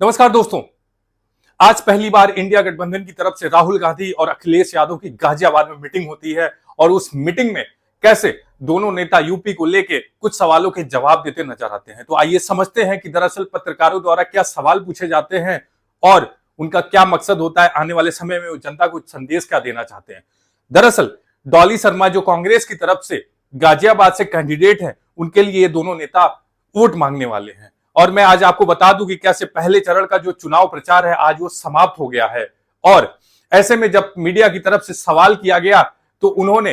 नमस्कार दोस्तों। आज पहली बार इंडिया गठबंधन की तरफ से राहुल गांधी और अखिलेश यादव की गाजियाबाद में मीटिंग होती है और उस मीटिंग में कैसे दोनों नेता यूपी को लेके कुछ सवालों के जवाब देते नजर आते हैं। तो आइए समझते हैं कि दरअसल पत्रकारों द्वारा क्या सवाल पूछे जाते हैं और उनका क्या मकसद होता है। आने वाले समय में वो जनता को संदेश क्या देना चाहते हैं। दरअसल डॉली शर्मा जो कांग्रेस की तरफ से गाजियाबाद से कैंडिडेट है, उनके लिए ये दोनों नेता वोट मांगने वाले हैं। और मैं आज आपको बता दूं कि कैसे पहले चरण का जो चुनाव प्रचार है आज वो समाप्त हो गया है। और ऐसे में जब मीडिया की तरफ से सवाल किया गया तो उन्होंने,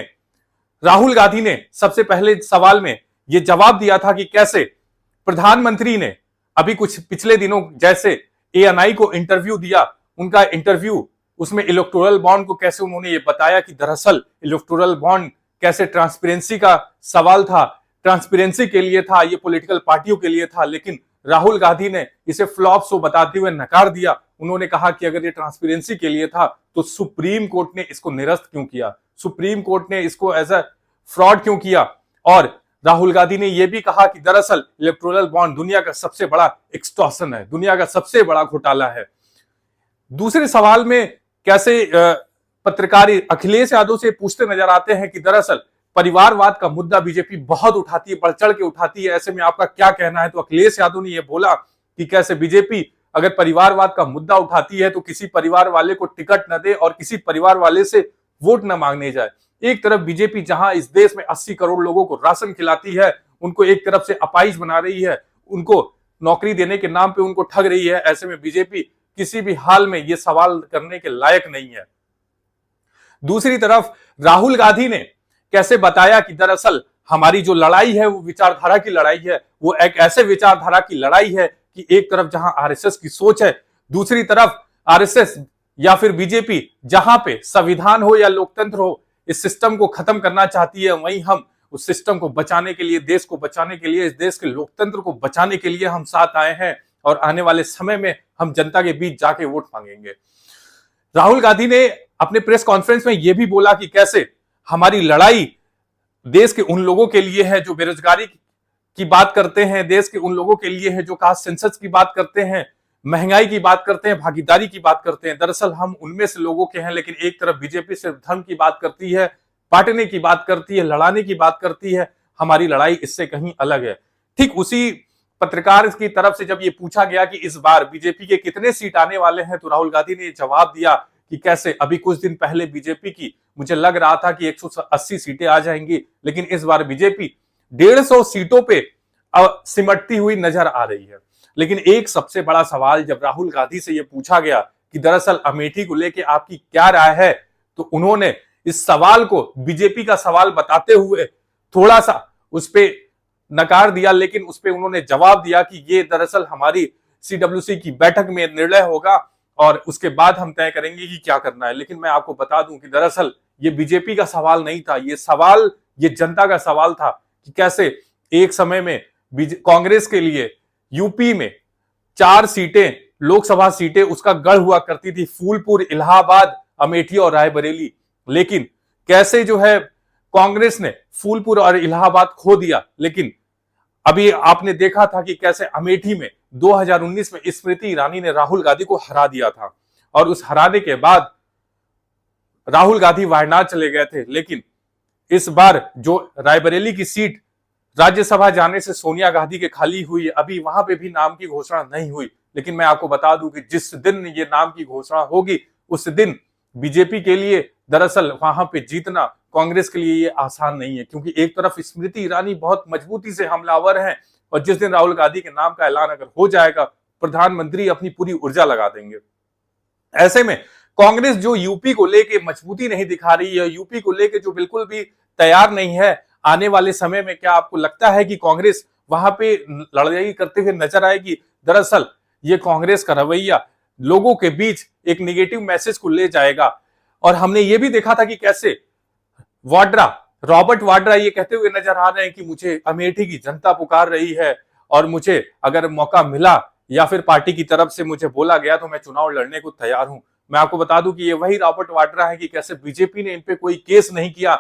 राहुल गांधी ने सबसे पहले सवाल में ये जवाब दिया था कि कैसे प्रधानमंत्री ने अभी कुछ पिछले दिनों जैसे एएनआई को इंटरव्यू दिया, उनका इंटरव्यू उसमें इलेक्टोरल बॉन्ड को कैसे उन्होंने ये बताया कि दरअसल इलेक्टोरल बॉन्ड कैसे ट्रांसपेरेंसी का सवाल था, ट्रांसपेरेंसी के लिए था, ये पॉलिटिकल पार्टियों के लिए था। लेकिन राहुल गांधी ने इसे फ्लॉप शो बताते हुए नकार दिया। उन्होंने कहा कि अगर ये ट्रांसपेरेंसी के लिए था तो सुप्रीम कोर्ट ने इसको निरस्त क्यों किया, सुप्रीम कोर्ट ने इसको एज अ फ्रॉड क्यों किया। और राहुल गांधी ने यह भी कहा कि दरअसल इलेक्टोरल बॉन्ड दुनिया का सबसे बड़ा एक्सटॉर्शन है, दुनिया का सबसे बड़ा घोटाला है। दूसरे सवाल में कैसे पत्रकार अखिलेश यादव से पूछते नजर आते हैं कि दरअसल परिवारवाद का मुद्दा बीजेपी बहुत उठाती है, बढ़ चढ़ के उठाती है, ऐसे में आपका क्या कहना है। तो अखिलेश यादव ने यह बोला कि कैसे बीजेपी अगर परिवारवाद का मुद्दा उठाती है तो किसी परिवार वाले को टिकट न दे और किसी परिवार वाले से वोट न मांगने जाए। एक तरफ बीजेपी जहां इस देश में 80 करोड़ लोगों को राशन खिलाती है, उनको एक तरफ से अपाहिज बना रही है, उनको नौकरी देने के नाम पे उनको ठग रही है। ऐसे में बीजेपी किसी भी हाल में यह सवाल करने के लायक नहीं है। दूसरी तरफ राहुल गांधी ने कैसे बताया कि दरअसल हमारी जो लड़ाई है वो विचारधारा की लड़ाई है, वो एक ऐसे विचारधारा की लड़ाई है कि एक तरफ जहां आरएसएस की सोच है, दूसरी तरफ आरएसएस या फिर बीजेपी जहां पे संविधान हो या लोकतंत्र हो, इस सिस्टम को खत्म करना चाहती है, वहीं हम उस सिस्टम को बचाने के लिए, देश को बचाने के लिए, इस देश के लोकतंत्र को बचाने के लिए हम साथ आए हैं और आने वाले समय में हम जनता के बीच जाके वोट मांगेंगे। राहुल गांधी ने अपने प्रेस कॉन्फ्रेंस में यह भी बोला कि कैसे हमारी लड़ाई देश के उन लोगों के लिए है जो बेरोजगारी की बात करते हैं, देश के उन लोगों के लिए है जो कास्ट सेंसस की बात करते हैं, महंगाई की बात करते हैं, भागीदारी की बात करते हैं। दरअसल हम उनमें से लोगों के हैं, लेकिन एक तरफ बीजेपी सिर्फ धर्म की बात करती है, बांटने की बात करती है, लड़ाने की बात करती है। हमारी लड़ाई इससे कहीं अलग है। ठीक उसी पत्रकार की तरफ से जब ये पूछा गया कि इस बार बीजेपी के कितने सीट आने वाले हैं, तो राहुल गांधी ने जवाब दिया कि कैसे अभी कुछ दिन पहले बीजेपी की मुझे लग रहा था कि 180 सीटें आ जाएंगी, लेकिन इस बार बीजेपी 150 सीटों पे सिमटती हुई नजर आ रही है। लेकिन एक सबसे बड़ा सवाल जब राहुल गांधी से यह पूछा गया कि दरअसल अमेठी को लेके आपकी क्या राय है, तो उन्होंने इस सवाल को बीजेपी का सवाल बताते हुए थोड़ा सा उस पर नकार दिया, लेकिन उस पर उन्होंने जवाब दिया कि ये दरअसल हमारी सीडब्ल्यूसी की बैठक में निर्णय होगा और उसके बाद हम तय करेंगे कि क्या करना है। लेकिन मैं आपको बता दूं कि दरअसल ये बीजेपी का सवाल नहीं था, ये सवाल ये जनता का सवाल था कि कैसे एक समय में कांग्रेस के लिए यूपी में 4 सीटें, लोकसभा सीटें उसका गढ़ हुआ करती थी, फूलपुर, इलाहाबाद, अमेठी और रायबरेली। लेकिन कैसे जो है कांग्रेस ने फूलपुर और इलाहाबाद खो दिया। लेकिन अभी आपने देखा था कि कैसे अमेठी में 2019 में स्मृति ईरानी ने राहुल गांधी को हरा दिया था और उस हराने के बाद राहुल गांधी वायनाड चले गए थे। लेकिन इस बार जो रायबरेली की सीट राज्यसभा जाने से सोनिया गांधी के खाली हुई, अभी वहां पे भी नाम की घोषणा नहीं हुई। लेकिन मैं आपको बता दूं कि जिस दिन ये नाम की घोषणा होगी उस दिन बीजेपी के लिए दरअसल वहां पे जीतना कांग्रेस के लिए ये आसान नहीं है, क्योंकि एक तरफ स्मृति ईरानी बहुत मजबूती से हमलावर हैं और जिस दिन राहुल गांधी के नाम का ऐलान अगर हो जाएगा, प्रधानमंत्री अपनी पूरी ऊर्जा लगा देंगे। ऐसे में कांग्रेस जो यूपी को लेके मजबूती नहीं दिखा रही है, यूपी को लेके जो बिल्कुल भी तैयार नहीं है, आने वाले समय में क्या आपको लगता है कि कांग्रेस वहां पे लड़ाई करते हुए नजर आएगी? दरअसल ये कांग्रेस का रवैया लोगों के बीच एक निगेटिव मैसेज को ले जाएगा। और हमने ये भी देखा था कि कैसे रॉबर्ट वाड्रा ये कहते हुए नजर आ रहे हैं कि मुझे अमेठी की जनता पुकार रही है और मुझे अगर मौका मिला या फिर पार्टी की तरफ से मुझे बोला गया तो मैं चुनाव लड़ने को तैयार हूं। मैं आपको बता दूं कि ये वही रॉबर्ट वाड्रा है कि कैसे बीजेपी ने इन पे कोई केस नहीं किया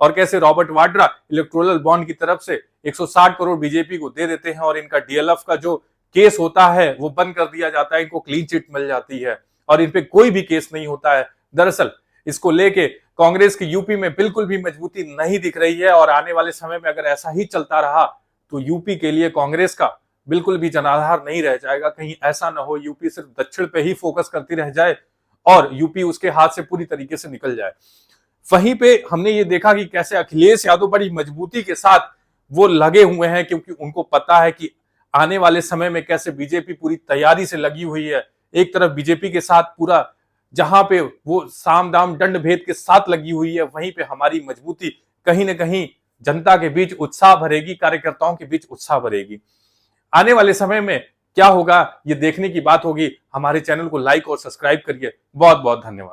और कैसे रॉबर्ट वाड्रा इलेक्टोरल बॉन्ड की तरफ से 160 करोड़ बीजेपी को दे देते हैं और इनका डीएलएफ का जो केस होता है वो बंद कर दिया जाता है, इनको क्लीन चिट मिल जाती है और इन पे कोई भी केस नहीं होता है। दरअसल इसको लेके कांग्रेस की यूपी में बिल्कुल भी मजबूती नहीं दिख रही है और आने वाले समय में अगर ऐसा ही चलता रहा तो यूपी के लिए कांग्रेस का बिल्कुल भी जनाधार नहीं रह जाएगा। कहीं ऐसा ना हो यूपी सिर्फ दक्षिण पे ही फोकस करती रह जाए और यूपी उसके हाथ से पूरी तरीके से निकल जाए। वहीं पे हमने ये देखा कि कैसे अखिलेश यादव बड़ी मजबूती के साथ वो लगे हुए हैं, क्योंकि उनको पता है कि आने वाले समय में कैसे बीजेपी पूरी तैयारी से लगी हुई है। एक तरफ बीजेपी के साथ पूरा जहां पे वो साम दाम दंड भेद के साथ लगी हुई है, वहीं पे हमारी मजबूती कहीं ना कहीं जनता के बीच उत्साह भरेगी, कार्यकर्ताओं के बीच उत्साह भरेगी। आने वाले समय में क्या होगा ये देखने की बात होगी। हमारे चैनल को लाइक और सब्सक्राइब करिए। बहुत बहुत धन्यवाद।